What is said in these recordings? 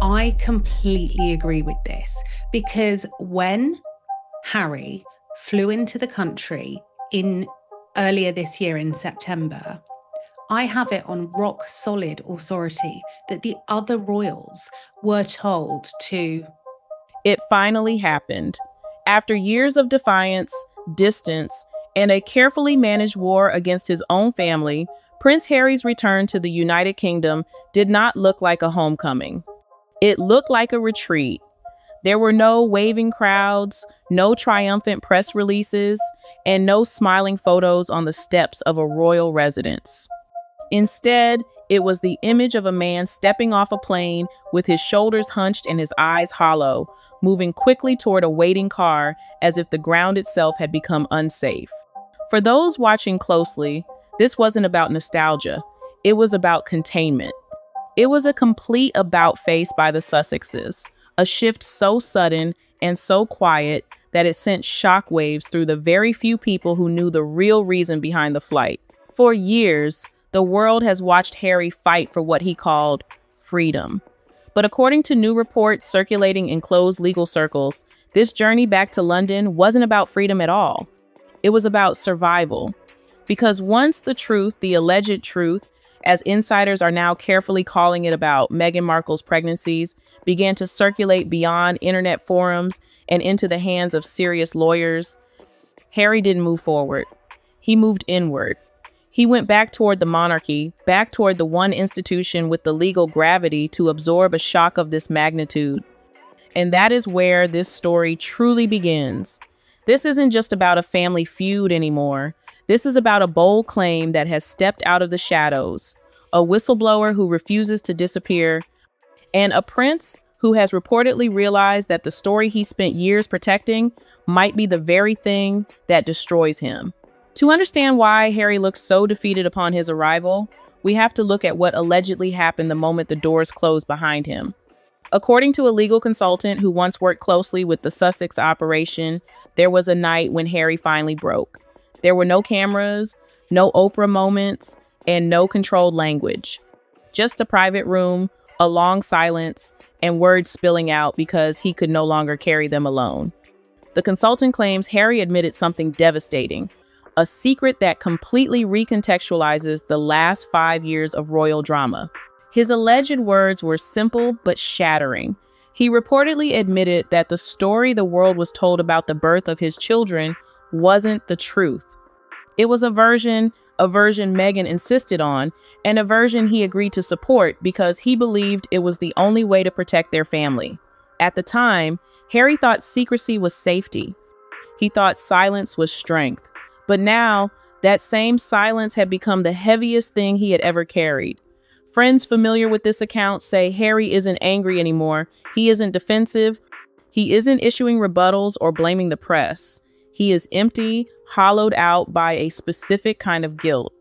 I completely agree with this because when Harry flew into the country in earlier this year in September, I have it on rock solid authority that the other royals were told to. It finally happened. After years of defiance, distance, and a carefully managed war against his own family, Prince Harry's return to the United Kingdom did not look like a homecoming. It looked like a retreat. There were no waving crowds, no triumphant press releases, and no smiling photos on the steps of a royal residence. Instead, it was the image of a man stepping off a plane with his shoulders hunched and his eyes hollow, moving quickly toward a waiting car as if the ground itself had become unsafe. For those watching closely, this wasn't about nostalgia. It was about containment. It was a complete about-face by the Sussexes, a shift so sudden and so quiet that it sent shockwaves through the very few people who knew the real reason behind the flight. For years, the world has watched Harry fight for what he called freedom. But according to new reports circulating in closed legal circles, this journey back to London wasn't about freedom at all. It was about survival. Because once the truth, the alleged truth, as insiders are now carefully calling it about Meghan Markle's pregnancies, began to circulate beyond internet forums and into the hands of serious lawyers, Harry didn't move forward. He moved inward. He went back toward the monarchy, back toward the one institution with the legal gravity to absorb a shock of this magnitude. And that is where this story truly begins. This isn't just about a family feud anymore. This is about a bold claim that has stepped out of the shadows, a whistleblower who refuses to disappear, and a prince who has reportedly realized that the story he spent years protecting might be the very thing that destroys him. To understand why Harry looks so defeated upon his arrival, we have to look at what allegedly happened the moment the doors closed behind him. According to a legal consultant who once worked closely with the Sussex operation, there was a night when Harry finally broke. There were no cameras, no Oprah moments, and no controlled language. Just a private room, a long silence, and words spilling out because he could no longer carry them alone. The consultant claims Harry admitted something devastating, a secret that completely recontextualizes the last 5 years of royal drama. His alleged words were simple but shattering. He reportedly admitted that the story the world was told about the birth of his children wasn't the truth. It was a version Meghan insisted on, and a version he agreed to support because he believed it was the only way to protect their family. At the time, Harry thought secrecy was safety. He thought silence was strength. But now, that same silence had become the heaviest thing he had ever carried. Friends familiar with this account say Harry isn't angry anymore. He isn't defensive. He isn't issuing rebuttals or blaming the press. He is empty, hollowed out by a specific kind of guilt.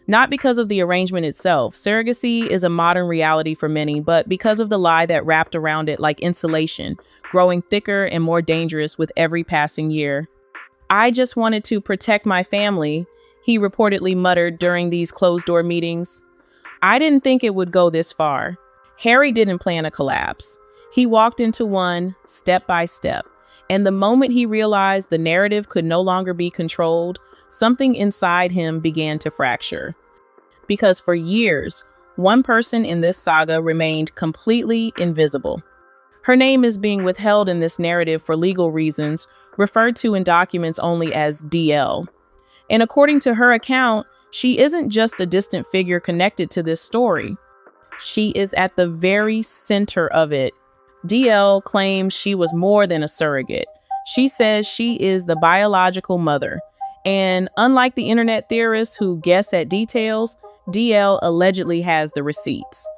Not because of the arrangement itself. Surrogacy is a modern reality for many, but because of the lie that wrapped around it like insulation, growing thicker and more dangerous with every passing year. "I just wanted to protect my family," he reportedly muttered during these closed-door meetings. "I didn't think it would go this far." Harry didn't plan a collapse. He walked into one, step by step. And the moment he realized the narrative could no longer be controlled, something inside him began to fracture. Because for years, one person in this saga remained completely invisible. Her name is being withheld in this narrative for legal reasons, referred to in documents only as DL. And according to her account, she isn't just a distant figure connected to this story. She is at the very center of it. DL claims she was more than a surrogate. She says she is the biological mother. And unlike the internet theorists who guess at details, DL allegedly has the receipts.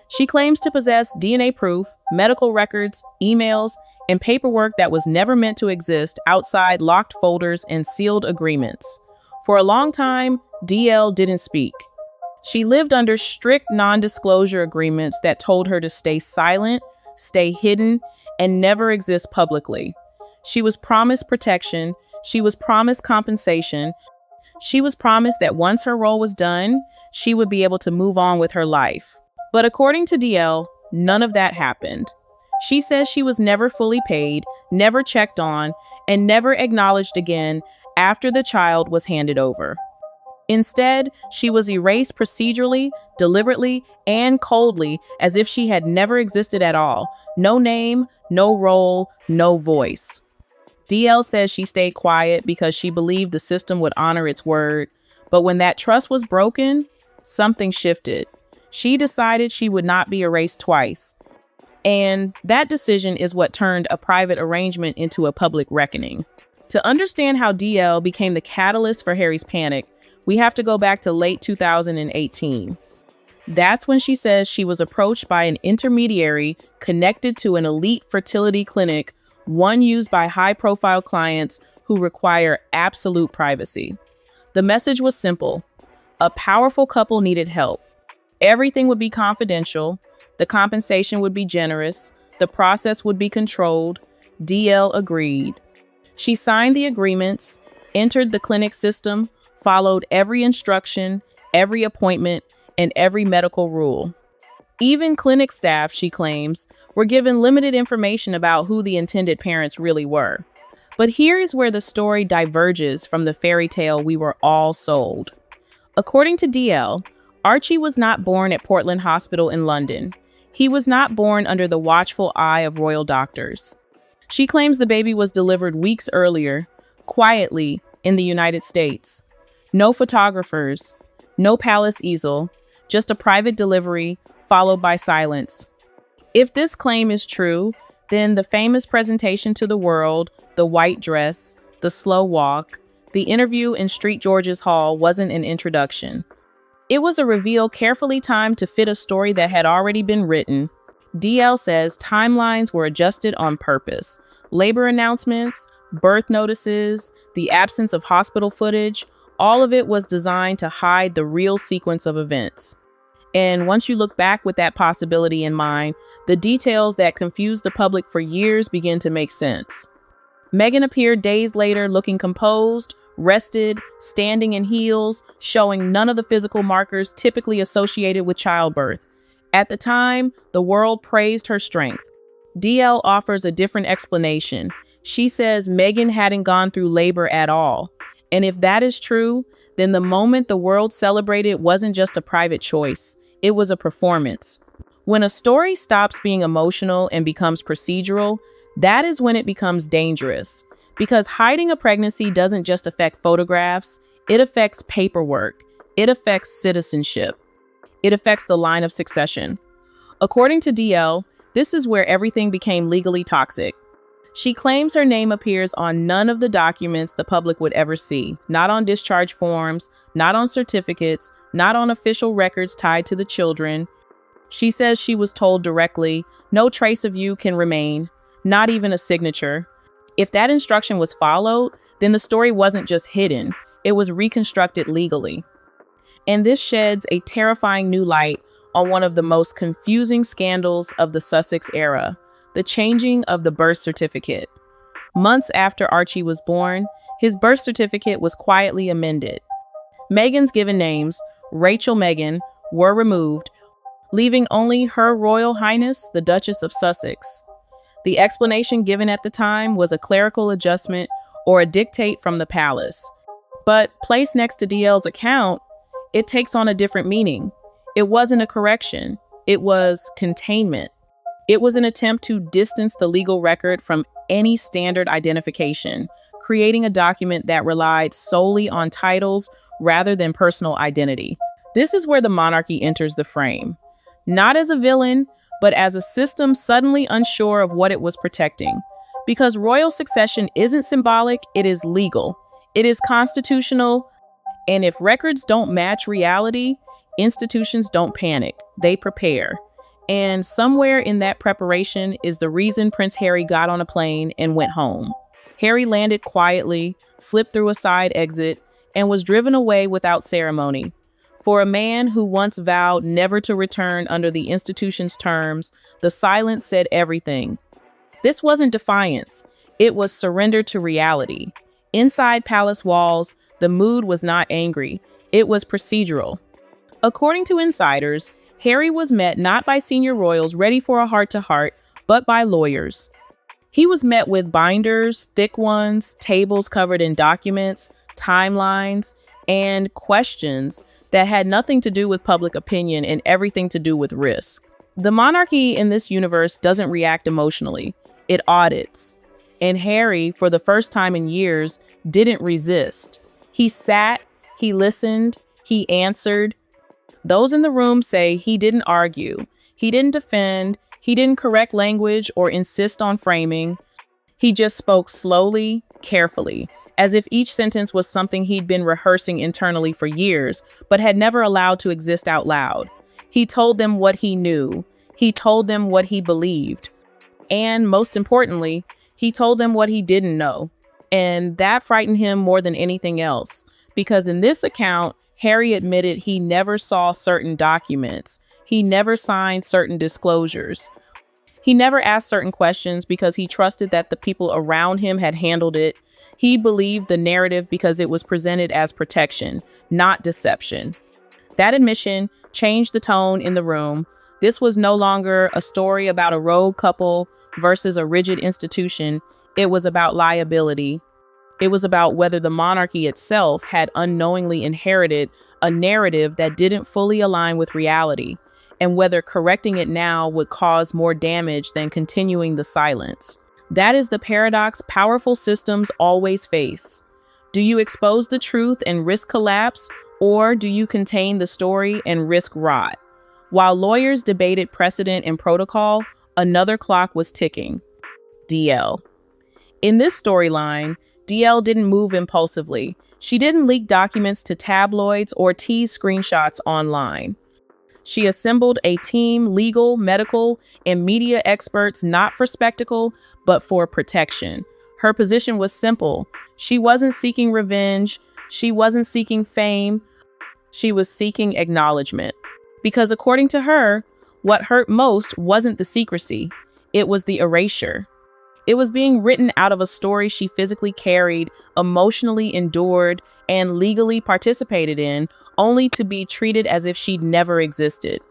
She claims to possess DNA proof, medical records, emails, and paperwork that was never meant to exist outside locked folders and sealed agreements. For a long time, DL didn't speak. She lived under strict non-disclosure agreements that told her to stay silent, stay hidden, and never exist publicly. She was promised protection. She was promised compensation. She was promised that once her role was done, she would be able to move on with her life. But according to DL, None of that happened. She says she was never fully paid, never checked on, and never acknowledged again after the child was handed over. Instead, she was erased procedurally, deliberately, and coldly as if she had never existed at all. No name, no role, no voice. DL says she stayed quiet because she believed the system would honor its word. But when that trust was broken, something shifted. She decided she would not be erased twice. And that decision is what turned a private arrangement into a public reckoning. To understand how DL became the catalyst for Harry's panic, we have to go back to late 2018. That's when she says she was approached by an intermediary connected to an elite fertility clinic, one used by high-profile clients who require absolute privacy. The message was simple. A powerful couple needed help. Everything would be confidential. The compensation would be generous. The process would be controlled. DL agreed. She signed the agreements, entered the clinic system, followed every instruction, every appointment, and every medical rule. Even clinic staff, she claims, were given limited information about who the intended parents really were. But here is where the story diverges from the fairy tale we were all sold. According to DL, Archie was not born at Portland Hospital in London. He was not born under the watchful eye of royal doctors. She claims the baby was delivered weeks earlier, quietly, in the United States. No photographers, no palace easel, just a private delivery, followed by silence. If this claim is true, then the famous presentation to the world, the white dress, the slow walk, the interview in St. George's Hall wasn't an introduction. It was a reveal carefully timed to fit a story that had already been written. DL says timelines were adjusted on purpose. Labor announcements, birth notices, the absence of hospital footage, all of it was designed to hide the real sequence of events. And once you look back with that possibility in mind, the details that confused the public for years begin to make sense. Meghan appeared days later looking composed, rested, standing in heels, showing none of the physical markers typically associated with childbirth. At the time, the world praised her strength. DL offers a different explanation. She says Meghan hadn't gone through labor at all. And if that is true, then the moment the world celebrated wasn't just a private choice. It was a performance. When a story stops being emotional and becomes procedural, that is when it becomes dangerous. Because hiding a pregnancy doesn't just affect photographs, it affects paperwork, it affects citizenship, it affects the line of succession. According to DL, this is where everything became legally toxic. She claims her name appears on none of the documents the public would ever see, not on discharge forms, not on certificates, not on official records tied to the children. She says she was told directly, no trace of you can remain, not even a signature. If that instruction was followed, then the story wasn't just hidden, it was reconstructed legally. And this sheds a terrifying new light on one of the most confusing scandals of the Sussex era, the changing of the birth certificate. Months after Archie was born, his birth certificate was quietly amended. Meghan's given names, Rachel Meghan, were removed, leaving only Her Royal Highness, the Duchess of Sussex. The explanation given at the time was a clerical adjustment or a dictate from the palace. But placed next to DL's account, it takes on a different meaning. It wasn't a correction. It was containment. It was an attempt to distance the legal record from any standard identification, creating a document that relied solely on titles rather than personal identity. This is where the monarchy enters the frame. Not as a villain, but as a system suddenly unsure of what it was protecting. Because royal succession isn't symbolic, it is legal. It is constitutional, and if records don't match reality, institutions don't panic, they prepare. And somewhere in that preparation is the reason Prince Harry got on a plane and went home. Harry landed quietly, slipped through a side exit, and was driven away without ceremony. For a man who once vowed never to return under the institution's terms, the silence said everything. This wasn't defiance, it was surrender to reality. Inside palace walls, the mood was not angry, it was procedural. According to insiders, Harry was met not by senior royals ready for a heart-to-heart, but by lawyers. He was met with binders, thick ones, tables covered in documents, timelines, and questions that had nothing to do with public opinion and everything to do with risk. The monarchy in this universe doesn't react emotionally. It audits. And Harry, for the first time in years, didn't resist. He sat, he listened, he answered. Those in the room say he didn't argue, he didn't defend, he didn't correct language or insist on framing. He just spoke slowly, carefully, as if each sentence was something he'd been rehearsing internally for years, but had never allowed to exist out loud. He told them what he knew. He told them what he believed. And most importantly, he told them what he didn't know. And that frightened him more than anything else, because in this account, Harry admitted he never saw certain documents. He never signed certain disclosures. He never asked certain questions because he trusted that the people around him had handled it. He believed the narrative because it was presented as protection, not deception. That admission changed the tone in the room. This was no longer a story about a rogue couple versus a rigid institution. It was about liability. It was about whether the monarchy itself had unknowingly inherited a narrative that didn't fully align with reality, and whether correcting it now would cause more damage than continuing the silence. That is the paradox powerful systems always face. Do you expose the truth and risk collapse, or do you contain the story and risk rot? While lawyers debated precedent and protocol, another clock was ticking. DL. In this storyline, DL didn't move impulsively. She didn't leak documents to tabloids or tease screenshots online. She assembled a team, legal, medical, and media experts, not for spectacle, but for protection. Her position was simple. She wasn't seeking revenge. She wasn't seeking fame. She was seeking acknowledgement. Because according to her, what hurt most wasn't the secrecy. It was the erasure. It was being written out of a story she physically carried, emotionally endured, and legally participated in, only to be treated as if she'd never existed.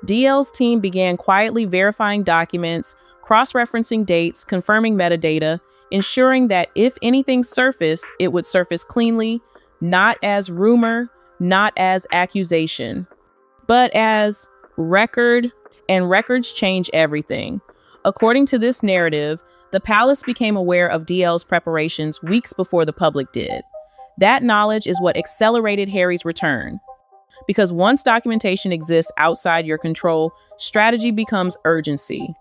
DL's team began quietly verifying documents, cross-referencing dates, confirming metadata, ensuring that if anything surfaced, it would surface cleanly, not as rumor, not as accusation, but as record, and records change everything. According to this narrative, the palace became aware of DL's preparations weeks before the public did. That knowledge is what accelerated Harry's return. Because once documentation exists outside your control, strategy becomes urgency.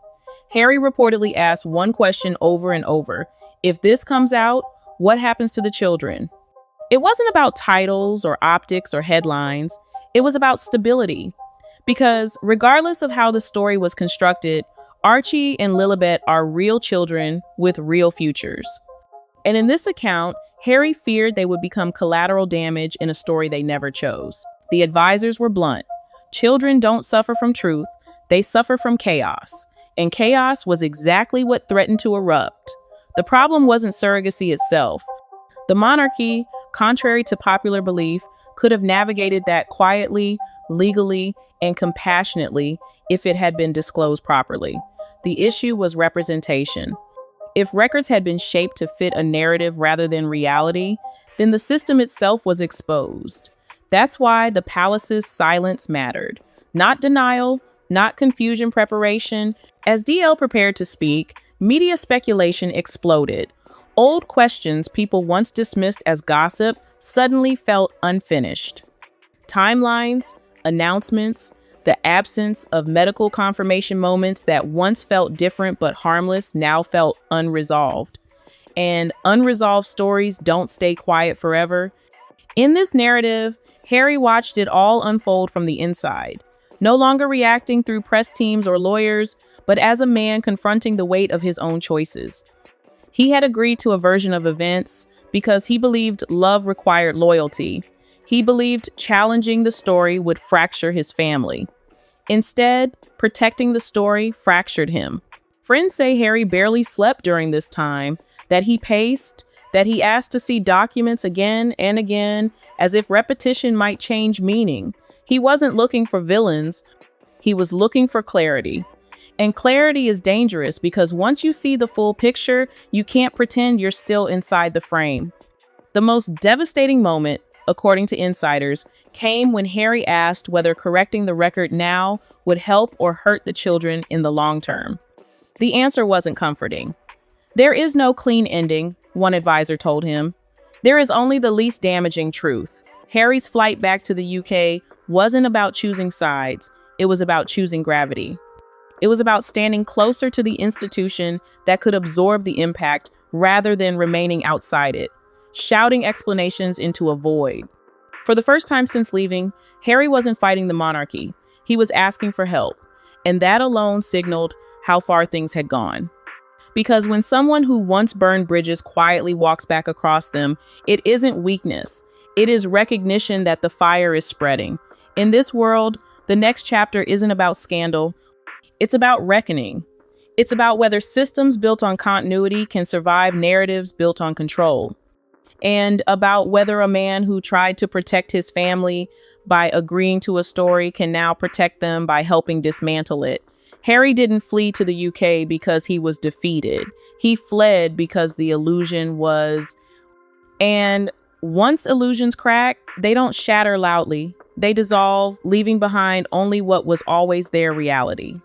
Harry reportedly asked one question over and over. If this comes out, what happens to the children? It wasn't about titles or optics or headlines. It was about stability. Because regardless of how the story was constructed, Archie and Lilibet are real children with real futures. And in this account, Harry feared they would become collateral damage in a story they never chose. The advisors were blunt. Children don't suffer from truth, they suffer from chaos. And chaos was exactly what threatened to erupt. The problem wasn't surrogacy itself. The monarchy, contrary to popular belief, could have navigated that quietly, legally, and compassionately if it had been disclosed properly. The issue was representation. If records had been shaped to fit a narrative rather than reality, then the system itself was exposed. That's why the palace's silence mattered. Not denial, not confusion preparation. As DL prepared to speak, media speculation exploded. Old questions people once dismissed as gossip suddenly felt unfinished. Timelines, announcements, the absence of medical confirmation moments that once felt different but harmless now felt unresolved. And unresolved stories don't stay quiet forever. In this narrative, Harry watched it all unfold from the inside, no longer reacting through press teams or lawyers, but as a man confronting the weight of his own choices. He had agreed to a version of events because he believed love required loyalty. He believed challenging the story would fracture his family. Instead, protecting the story fractured him. Friends say Harry barely slept during this time, that he paced, that he asked to see documents again and again, as if repetition might change meaning. He wasn't looking for villains, He was looking for clarity. And clarity is dangerous because once you see the full picture, you can't pretend you're still inside the frame. The most devastating moment, according to insiders, came when Harry asked whether correcting the record now would help or hurt the children in the long term. The answer wasn't comforting. There is no clean ending, one advisor told him. There is only the least damaging truth. Harry's flight back to the UK wasn't about choosing sides, it was about choosing gravity. It was about standing closer to the institution that could absorb the impact rather than remaining outside it, shouting explanations into a void. For the first time since leaving, Harry wasn't fighting the monarchy. He was asking for help, and that alone signaled how far things had gone. Because when someone who once burned bridges quietly walks back across them, it isn't weakness. It is recognition that the fire is spreading. In this world, the next chapter isn't about scandal. It's about reckoning. It's about whether systems built on continuity can survive narratives built on control. And about whether a man who tried to protect his family by agreeing to a story can now protect them by helping dismantle it. Harry didn't flee to the UK because he was defeated. He fled because the illusion was. And once illusions crack, they don't shatter loudly. They dissolve, leaving behind only what was always their reality.